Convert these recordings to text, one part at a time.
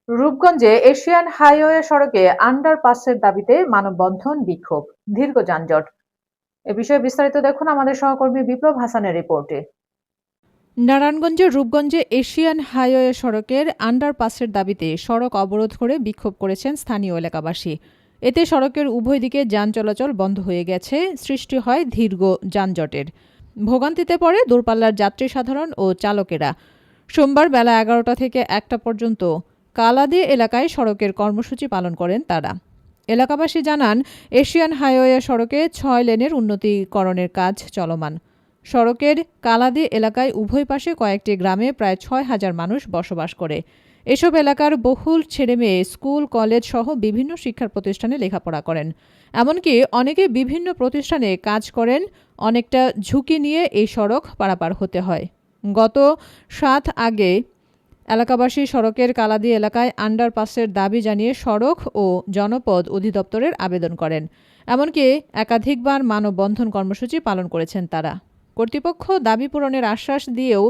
রূপগঞ্জে Asian highway সড়কে আন্ডারপাসের দাবিতে মানববন্ধন বিক্ষোভ, দীর্ঘ যানজট। এ বিষয়ে বিস্তারিত দেখুন আমাদের সহকর্মী বিপ্লব হাসানের রিপোর্টে। নারায়ণগঞ্জের রূপগঞ্জে এশিয়ান হাইওয়ে সড়কের আন্ডারপাসের দাবিতে সড়ক অবরোধ করে বিক্ষোভ করেছেন স্থানীয় এলাকাবাসী। এতে সড়কের উভয় দিকে যান চলাচল বন্ধ হয়ে গেছে, সৃষ্টি হয় দীর্ঘ যানজটের। ভোগান্তিতে পড়ে দূরপাল্লার যাত্রী সাধারণ ও চালকেরা। সোমবার বেলা 11টা থেকে 1টা পর্যন্ত কালাদি এলাকায় সড়কের কর্মসূচি পালন করেন তারা। এলাকাবাসী জানান, এশিয়ান হাইওয়ে সড়কে 6 লেনের উন্নতিকরণের কাজ চলমান। সড়কের কালাদি এলাকায় উভয় পাশে কয়েকটি গ্রামে প্রায় 6,000 মানুষ বসবাস করে। এসব এলাকার বহুল ছেলেমেয়ে স্কুল, কলেজ সহ বিভিন্ন শিক্ষা প্রতিষ্ঠানে লেখাপড়া করেন। এমনকি অনেকে বিভিন্ন প্রতিষ্ঠানে কাজ করেন। অনেকটা ঝুঁকি নিয়ে এই সড়ক পারাপার হতে হয়। গত 7 আগে এলাকাবাসী সড়কের কালাদি এলাকায় আন্ডারপাসের দাবি জানিয়ে সড়ক ও জনপদ অধিদপ্তরের আবেদন করেন। এমনকি একাধিকবার মানববন্ধন কর্মসূচি পালন করেছেন তারা। কর্তৃপক্ষ দাবি পূরণের আশ্বাস দিয়েও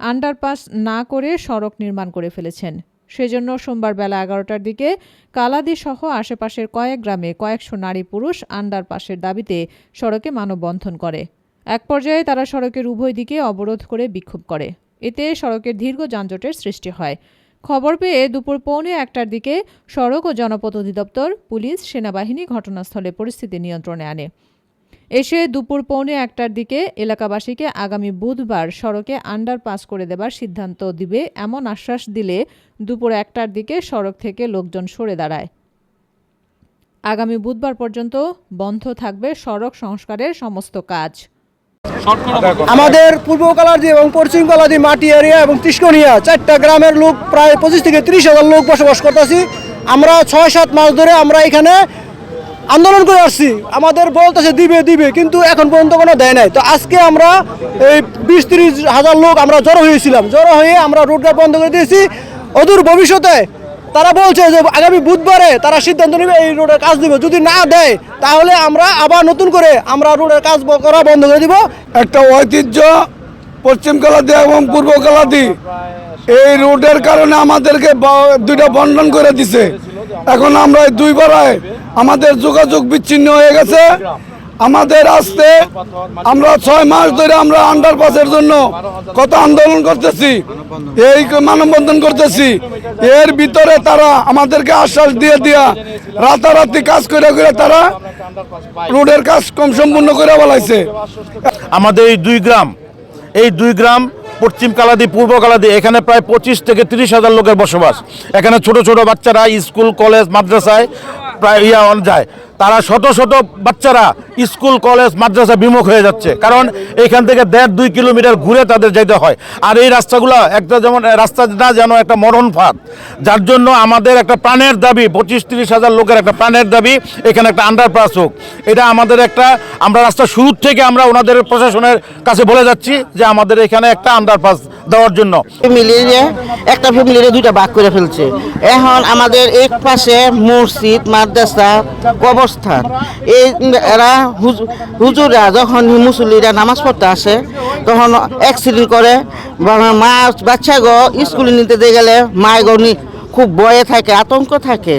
আন্ডারপাস না করে সড়ক নির্মাণ করে ফেলেছেন। সেজন্য সোমবার বেলা 11টার দিকে কালাদি সহ আশেপাশের কয়েক গ্রামে কয়েকশো নারী পুরুষ আন্ডারপাসের দাবিতে সড়কে মানববন্ধন করে। এক পর্যায়ে তারা সড়কের উভয় দিকে অবরোধ করে বিক্ষোভ করে। এতে সড়কের দীর্ঘ যানজটের সৃষ্টি হয়। খবর পেয়ে দুপুর 1:45টার দিকে সড়ক ও জনপথ অধিদপ্তর, পুলিশ, সেনাবাহিনী ঘটনাস্থলে পরিস্থিতি নিয়ন্ত্রণে আনে। এসে দুপুর 1:45টার দিকে এলাকাবাসীকে আগামী বুধবার সড়কে আন্ডারপাস করে দেবার সিদ্ধান্ত দিবে এমন আশ্বাস দিলে দুপুর 1টার দিকে সড়ক থেকে লোকজন সরে দাঁড়ায়। আগামী বুধবার পর্যন্ত বন্ধ থাকবে সড়ক সংস্কারের সমস্ত কাজ। আমাদের পূর্ব কালাদি এবং পশ্চিম কালাদি মাটি এরিয়া এবং তিস্কনিয়া 4টা গ্রামের লোক প্রায় 25 থেকে 30,000 লোক বসবাস করতেছি। আমরা 6-7 মাস ধরে আমরা এখানে আন্দোলন করে আসছি। আমাদের বলতেছে দিবে কিন্তু এখন পর্যন্ত কোনো দেয় নাই। তো আজকে আমরা এই 20-30 হাজার লোক আমরা জড়ো হয়ে আমরা রোডঘাট বন্ধ করে দিয়েছি। অদূর ভবিষ্যতে তারা বলছে যে আগামী বুধবারে তারা সিদ্ধান্ত নেবে, এই রোডের কাজ দিবে। যদি না দেয় তাহলে আমরা আবার নতুন করে আমরা রোডের কাজ করা বন্ধ করে দিব। একটা ঐতিহ্য পশ্চিম কালাদি এবং পূর্ব কালাদি, এই রোডের কারণে আমাদেরকে দুইটা বন্টন করে দিছে। এখন আমরা দুই পাড়ায় আমাদের যোগাযোগ বিচ্ছিন্ন হয়ে গেছে। আমাদের আসতে আমরা 6 মাস ধরে আমরা আন্ডারপাসের জন্য কত আন্দোলন করতেছি, এই মানববন্ধন করতেছি। এর ভিতরে তারা আমাদেরকে আশ্বাস দিয়া রাতারাতি কাজ করে তারা রোডের কাজ কম সম্পূর্ণ করে বলাইছে। আমাদের এই দুই গ্রাম পশ্চিম কালাদি, পূর্ব কালাদি, এখানে প্রায় 25 থেকে 30 হাজার লোকের বসবাস। এখানে ছোট ছোট বাচ্চারা স্কুল, কলেজ, মাদ্রাসায় প্রায় যায়। তারা শত শত বাচ্চারা স্কুল, কলেজ, মাদ্রাসা বিমুখ হয়ে যাচ্ছে, কারণ এখান থেকে 1.5-2 কিলোমিটার ঘুরে তাদের যেতে হয়। আর এই রাস্তাগুলো একটা যেমন রাস্তা না, যেন একটা মরণ ফাঁদ। যার জন্য আমাদের একটা প্রাণের দাবি, 25-30 হাজার লোকের একটা প্রাণের দাবি, এখানে একটা আন্ডারপাস হোক। এটা আমাদের আমরা রাস্তা শুরুর থেকে আমরা ওনাদের প্রশাসনের কাছে বলে যাচ্ছি যে আমাদের এখানে একটা আন্ডারপাস দেওয়ার জন্য। একটা ফ্যামিলিরে দুইটা ভাগ করে ফেলছে। এখন আমাদের এক পাশে মসজিদ, মাদ্রাসা, কবরস্থান। এই এরা হুজুরা যখন মুসল্লিরা নামাজ পড়তে আসে তখন অ্যাক্সিডেন্ট করে। বাচ্চাগো স্কুলে নিতে গেলে মায়ের খুব ভয়ে থাকে, আতঙ্ক থাকে।